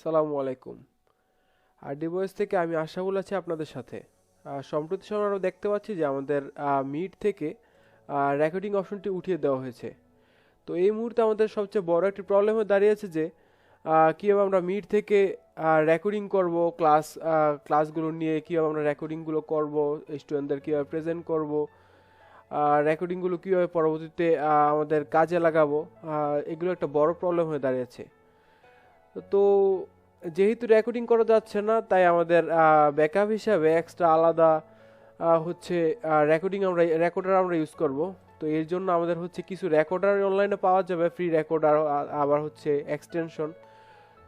সালামু আলাইকুম। ডিভাইস থেকে আমি আশাফুল আছি আপনাদের সাথে। সম্প্রতি সময় আমরা দেখতে পাচ্ছি যে আমাদের মিট থেকে রেকর্ডিং অপশনটি উঠিয়ে দেওয়া হয়েছে। তো এই মুহূর্তে আমাদের সবচেয়ে বড় একটি প্রবলেম হয়ে দাঁড়িয়েছে যে কীভাবে আমরা মিট থেকে রেকর্ডিং করব, ক্লাসগুলো নিয়ে কীভাবে আমরা রেকর্ডিংগুলো করব, স্টুডেন্টদের কীভাবে প্রেজেন্ট করব, রেকর্ডিংগুলো কীভাবে পরবর্তীতে আমাদের কাজে লাগাবো, এগুলো একটা বড় প্রবলেম হয়ে দাঁড়িয়েছে। তো যেহেতু রেকর্ডিং করা যাচ্ছে না, তাই আমাদের ব্যাকআপ হিসাবে এক্সট্রা আলাদা হচ্ছে রেকর্ডার আমরা ইউজ করব। তো এর জন্য আমাদের হচ্ছে কিছু রেকর্ডার অনলাইনে পাওয়া যাবে, ফ্রি রেকর্ডার, আবার হচ্ছে এক্সটেনশন।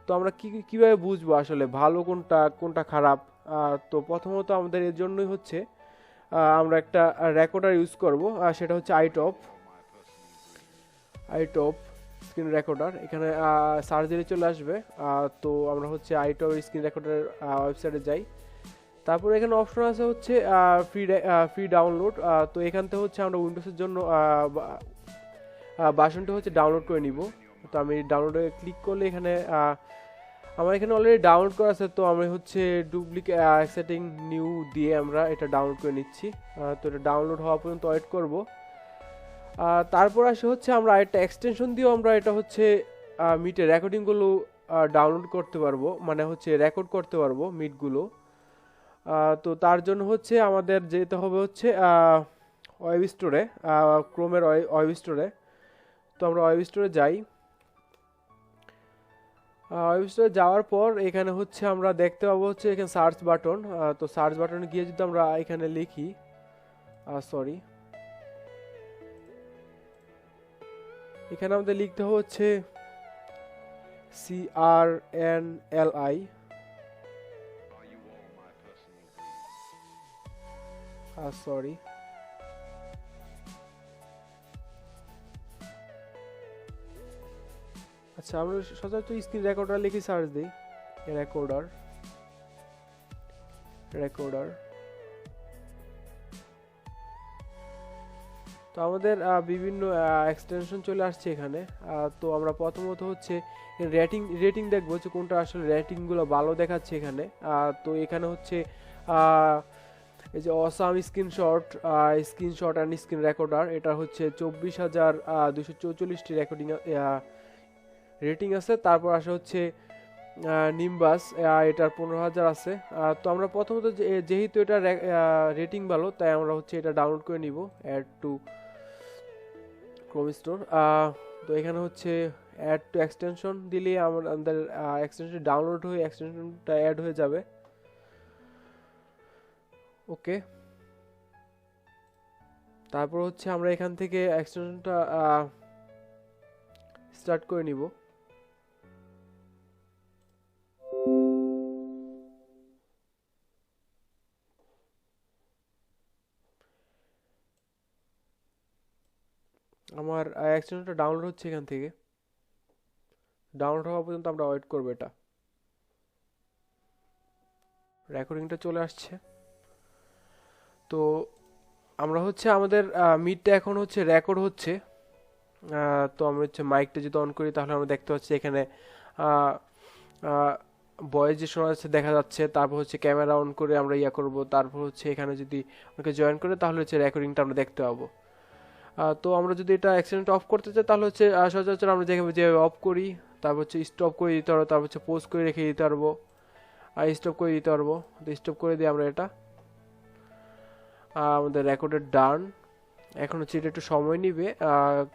তো আমরা কিভাবে বুঝবো আসলে ভালো কোনটা কোনটা খারাপ? তো প্রথমত আমাদের এর জন্যই হচ্ছে আমরা একটা রেকর্ডার ইউজ করব, সেটা হচ্ছে আইটপ স্ক্রিন রেকর্ডার। এখানে সার্চ দিলে চলে আসবে। তো আমরা হচ্ছে আইটপ স্ক্রিন রেকর্ডার ওয়েবসাইটে যাই। তারপর এখানে অপশন আছে হচ্ছে ফ্রি ডাউনলোড। তো এখান থেকে হচ্ছে আমরা উইন্ডোজের জন্য ভার্সনটা হচ্ছে ডাউনলোড করে নিব। তো আমি ডাউনলোডে ক্লিক করলে এখানে আমার এখানে অলরেডি ডাউনলোড করা আছে। তো আমি হচ্ছে ডুপ্লিকেট সেটিং নিউ দিয়ে আমরা এটা ডাউনলোড করে নিচ্ছি। তো এটা ডাউনলোড হওয়া পর্যন্ত ওয়েট করব। তারপর আসে হচ্ছে আমরা একটা এক্সটেনশন দিয়েও আমরা এটা হচ্ছে মিটের রেকর্ডিংগুলো ডাউনলোড করতে পারবো, মানে হচ্ছে রেকর্ড করতে পারবো মিটগুলো। তো তার জন্য হচ্ছে আমাদের যেতে হবে হচ্ছে ওয়েব স্টোরে, ক্রোমের ওয়েব স্টোরে। তো আমরা ওয়েব স্টোরে যাই। ওয়েব স্টোরে যাওয়ার পর এখানে হচ্ছে আমরা দেখতে পাবো হচ্ছে এখানে সার্চ বাটন। তো সার্চ বাটনে গিয়ে যদি আমরা এখানে লিখি, এখানে আমাদের লিখতে হচ্ছে CRNLI। সরি, আচ্ছা, আমরা সচরাচর স্ক্রিন রেকর্ডার লিখে সার্চ দিই। রেকর্ডার তো আমাদের বিভিন্ন এক্সটেনশন চলে আসছে এখানে। তো আমরা প্রথমত হচ্ছে রেটিং দেখবো যে কোনটা আসলে রেটিংগুলো ভালো দেখাচ্ছে এখানে। তো এখানে হচ্ছে এই যে awesome screenshot and screen recorder, এটা হচ্ছে 24,244টি রেটিং আছে। তারপর আসে হচ্ছে নিম্বাস, এটার 15,000 আছে। তো আমরা প্রথমত যেহেতু এটা রেটিং ভালো, তাই আমরা হচ্ছে এটা ডাউনলোড করে নিব, অ্যাড টু ক্রোম স্টোর। তো এখানে হচ্ছে অ্যাড টু এক্সটেনশন দিলে আমাদের এক্সটেনশন ডাউনলোড হয়ে এক্সটেনশনটা অ্যাড হয়ে যাবে। ওকে, তারপর হচ্ছে আমরা এখান থেকে এক্সটেনশনটা স্টার্ট করে নিব। আমার এক্সটেনশনটা ডাউনলোড হচ্ছে এখান থেকে। ডাউনলোড হওয়া পর্যন্ত আমরা ওয়েট করবো। এটা রেকর্ডিংটা চলে আসছে। তো আমরা হচ্ছে আমাদের মিটটা এখন হচ্ছে রেকর্ড হচ্ছে। তো আমরা হচ্ছে মাইকটা যদি অন করি, তাহলে আমরা দেখতে পাচ্ছি এখানে ভয়েস যে শোনা যাচ্ছে দেখা যাচ্ছে। তারপর হচ্ছে ক্যামেরা অন করে আমরা করব। তারপর হচ্ছে এখানে যদি আমাকে জয়েন করে, তাহলে হচ্ছে রেকর্ডিংটা আমরা দেখতে পাবো। তো আমরা যদি এটা অ্যাক্সিডেন্ট অফ করতে চাই, তাহলে হচ্ছে সচরাচর আমরা যেভাবে অফ করি, তারপর হচ্ছে স্টপ করে দিতে পারবো, তারপর হচ্ছে পোজ করে রেখে দিতে পারবো, আর স্টপ করে দিতে পারবো। তো স্টপ করে দিই আমরা এটা। আমাদের রেকর্ডের ডান। এখন হচ্ছে এটা একটু সময় নিবে,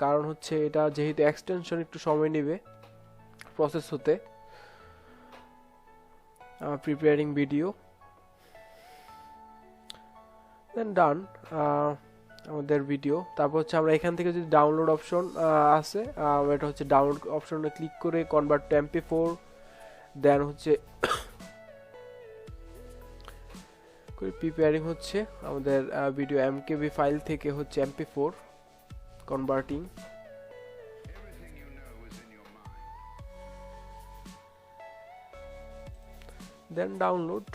কারণ হচ্ছে এটা যেহেতু এক্সটেনশন, একটু সময় নিবে প্রসেস হতে। প্রিপেয়ারিং ভিডিও, দেন ডান আমাদের ভিডিও। তারপর হচ্ছে আমরা এখান থেকে যদি ডাউনলোড অপশন আছে, এটা হচ্ছে ডাউনলোড অপশনে ক্লিক করে কনভার্ট টু MP4, দেন হচ্ছে প্রিপেয়ারিং হচ্ছে আমাদের ভিডিও MKV ফাইল থেকে হচ্ছে MP4 কনভার্টিং। দেন ডাউনলোড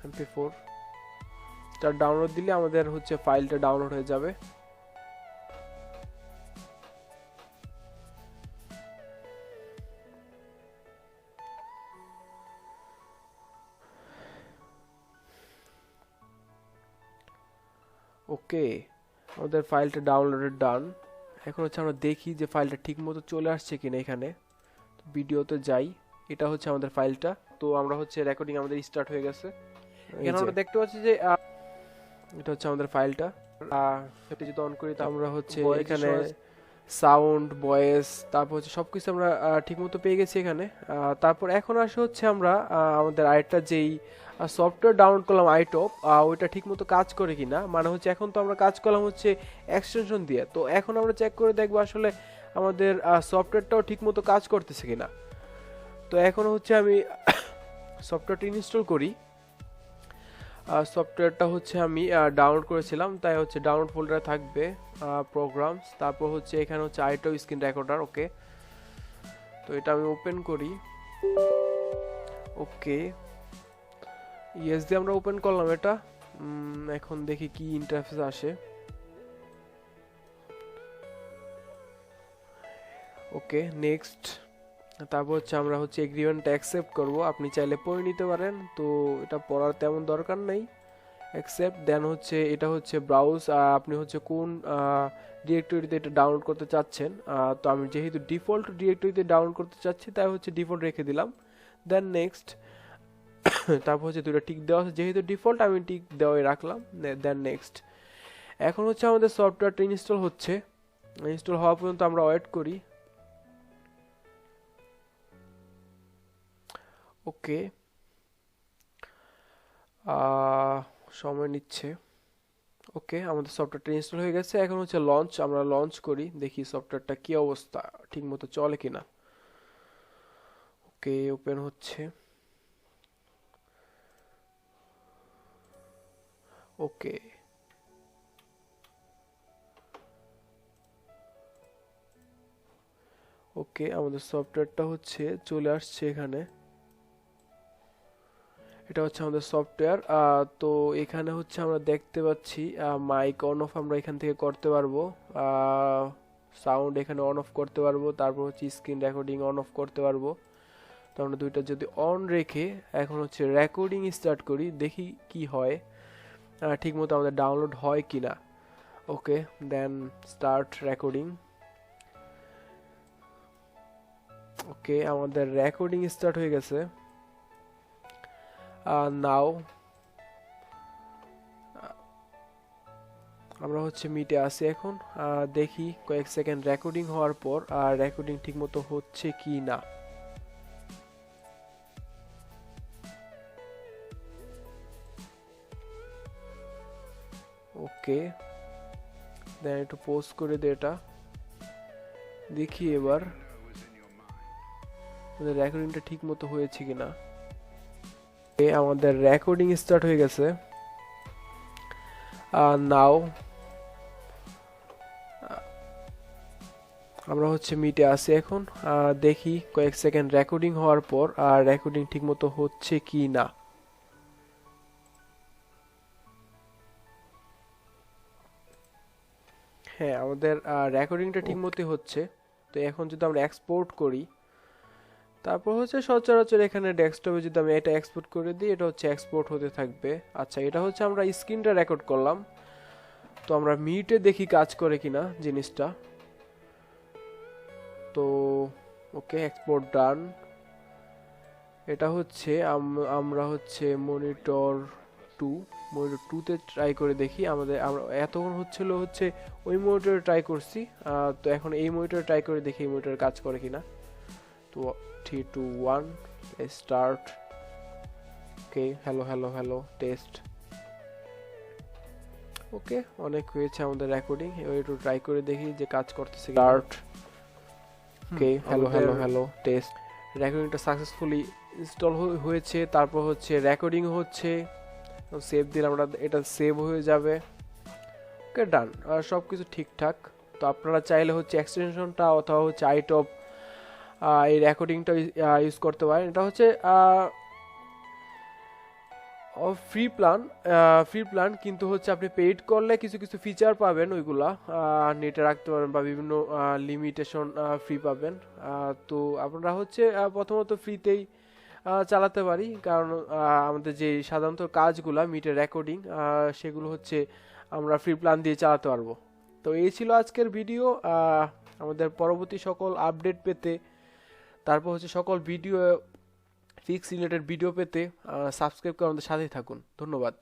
MP4, তার ডাউনলোড দিলে আমাদের হচ্ছে ফাইলটা ডাউনলোড হয়ে যাবে। ওকে, আমাদের ফাইলটা ডাউনলোডেড ডান। এখন হচ্ছে আমরা দেখি যে ফাইলটা ঠিক মতো চলে আসছে কিনা। এখানে ভিডিওতে যাই, এটা হচ্ছে আমাদের ফাইলটা। তো আমরা হচ্ছে রেকর্ডিং আমাদের স্টার্ট হয়ে গেছে। এখানে আমরা দেখতে পাচ্ছি যে এটা হচ্ছে আমাদের ফাইলটা। এটা যদি অন করি, তো আমরা হচ্ছে এখানে সাউন্ড, ভয়েস, তারপর হচ্ছে সবকিছু আমরা ঠিকমতো পেয়ে গেছি এখানে। তারপর এখন আসে হচ্ছে আমরা আমাদের আরেকটা যেই সফটওয়্যার ডাউনলোড করলাম আইটপ, ওইটা ঠিকমতো কাজ করে কিনা। মানে হচ্ছে এখন তো আমরা কাজ করলাম হচ্ছে এক্সটেনশন দিয়ে, তো এখন আমরা চেক করে দেখবো আসলে আমাদের সফটওয়্যারটাও ঠিকমতো কাজ করতেছে কিনা। তো এখন হচ্ছে আমি সফটওয়্যারটা ইনস্টল করি। সফটওয়্যারটা হচ্ছে আমি ডাউনলোড করেছিলাম, তাই হচ্ছে ডাউনলোড ফোল্ডারে থাকবে প্রোগ্রামস, তারপর হচ্ছে এখানে হচ্ছে আইটপ স্ক্রিন রেকর্ডার। ওকে, তো এটা আমি ওপেন করি। ওকে, ইয়েস দিয়ে আমরা ওপেন করলাম এটা। এখন দেখি কি ইন্টারফেস আসে। ওকে, নেক্সট। তারপর হচ্ছে আমরা হচ্ছে এগ্রিমেন্টটা অ্যাকসেপ্ট করব। আপনি চাইলে পড়ে নিতে পারেন, তো এটা পড়ার তেমন দরকার নেই। অ্যাকসেপ্ট, দেন হচ্ছে এটা হচ্ছে ব্রাউজ, আপনি হচ্ছে কোন ডিরেক্টরিতে এটা ডাউনলোড করতে চাচ্ছেন। তো আমি যেহেতু ডিফল্ট ডিরেক্টরিতে ডাউনলোড করতে চাচ্ছি, তাই হচ্ছে ডিফল্ট রেখে দিলাম। Then next. তারপর হচ্ছে দুটো টিক দেওয়া আছে, যেহেতু ডিফল্ট আমি টিক দেওয়াই রাখলাম। Then next. এখন হচ্ছে আমাদের সফটওয়্যারটা ইনস্টল হচ্ছে। ইনস্টল হওয়া পর্যন্ত আমরা ওয়েট করি। ওকে, সময় নিচ্ছে। ওকে, আমাদের সফটওয়্যারটা ইনস্টল হয়ে গেছে। এখন হচ্ছে লঞ্চ, আমরা লঞ্চ করি, দেখি সফটওয়্যারটা কি অবস্থা, ঠিক মতো চলে কিনা। ওকে, ওপেন হচ্ছে। ওকে, ওকে, আমাদের সফটওয়্যারটা হচ্ছে চলে আসছে এখানে। এটা হচ্ছে আমাদের সফটওয়্যার। তো এখানে হচ্ছে আমরা দেখতে পাচ্ছি মাইক অন অফ আমরা এখান থেকে করতে পারবো, সাউন্ড এখানে অন অফ করতে পারবো, তারপর হচ্ছে স্ক্রিন রেকর্ডিং অন অফ করতে পারবো। তো আমরা দুইটা যদি অন রেখে এখন হচ্ছে রেকর্ডিং স্টার্ট করি, দেখি কি হয়, ঠিক মতো আমাদের ডাউনলোড হয় কিনা। ওকে, দেন স্টার্ট রেকর্ডিং। ওকে, আমাদের রেকর্ডিং স্টার্ট হয়ে গেছে। নাও আমরা হচ্ছে মিটে আসি এখন। দেখি কয়েক সেকেন্ড রেকর্ডিং হওয়ার পর রেকর্ডিং ঠিকমতো হচ্ছে কি না। ওকে, দেন একটু পোস্ট করে দে এটা, দেখি এবার আমাদের রেকর্ডিংটা ঠিক মতো হয়েছে কিনা। আমাদের রেকর্ডিং স্টার্ট হয়ে গেছে। নাও আমরা হচ্ছে মিটে আসি এখন। দেখি কয়েক সেকেন্ড রেকর্ডিং হওয়ার পর রেকর্ডিং ঠিক মতো হচ্ছে কি না। হ্যাঁ, আমাদের রেকর্ডিংটা ঠিক মতোই হচ্ছে। তো এখন যদি আমরা এক্সপোর্ট করি, তারপর হচ্ছে সচরাচর এখানে ডেস্কটপে যদি আমি এটা এক্সপোর্ট করে দিই, এটা হচ্ছে এক্সপোর্ট হতে থাকবে। আচ্ছা, এটা হচ্ছে আমরা স্ক্রিনটা রেকর্ড করলাম, তো আমরা মিটে দেখি কাজ করে কিনা জিনিসটা। তো ওকে, এক্সপোর্ট ডান। এটা হচ্ছে আমরা হচ্ছে মনিটর 2তে ট্রাই করে দেখি। আমরা এতক্ষণ হচ্ছে ওই মনিটরে ট্রাই করছি, তো এখন এই মনিটরে ট্রাই করে দেখি এই মনিটরে কাজ করে কিনা। তো 3 2 1 start. Okay, hello hello hello test. ওকে, অনেক হয়েছে আমাদের রেকর্ডিং, এবার একটু ট্রাই করে দেখি যে কাজ করতেছে। Start. Okay, hello hello hello test. রেকর্ডিংটা সাকসেসফুলি ইনস্টল হয়েছে, তারপর হচ্ছে রেকর্ডিং হচ্ছে। সেভ দিলে আমরা এটা সেভ হয়ে যাবে। ওকে, ডান, আর সব কিছু ঠিকঠাক। তো আপনারা চাইলে হচ্ছে এক্সটেনশনটা অথবা হচ্ছে আইটপ এই রেকর্ডিংটা ইউজ করতে পারেন। এটা হচ্ছে ফ্রি প্ল্যান, কিন্তু হচ্ছে আপনি পেইড করলে কিছু কিছু ফিচার পাবেন, ওইগুলা নেটে রাখতে পারবেন বা বিভিন্ন লিমিটেশন ফ্রি পাবেন। তো আপনারা হচ্ছে প্রথমত ফ্রিতেই চালাতে পারি, কারণ আমাদের যে সাধারণত কাজগুলা মিটের রেকর্ডিং, সেগুলো হচ্ছে আমরা ফ্রি প্ল্যান দিয়ে চালাতে পারবো। তো এই ছিল আজকের ভিডিও। আমাদের পরবর্তী সকল আপডেট পেতে, তারপর হচ্ছে সকল ভিডিও ফিক্স রিলেটেড ভিডিও পেতে সাবস্ক্রাইব করে আমাদের সাথেই থাকুন। ধন্যবাদ।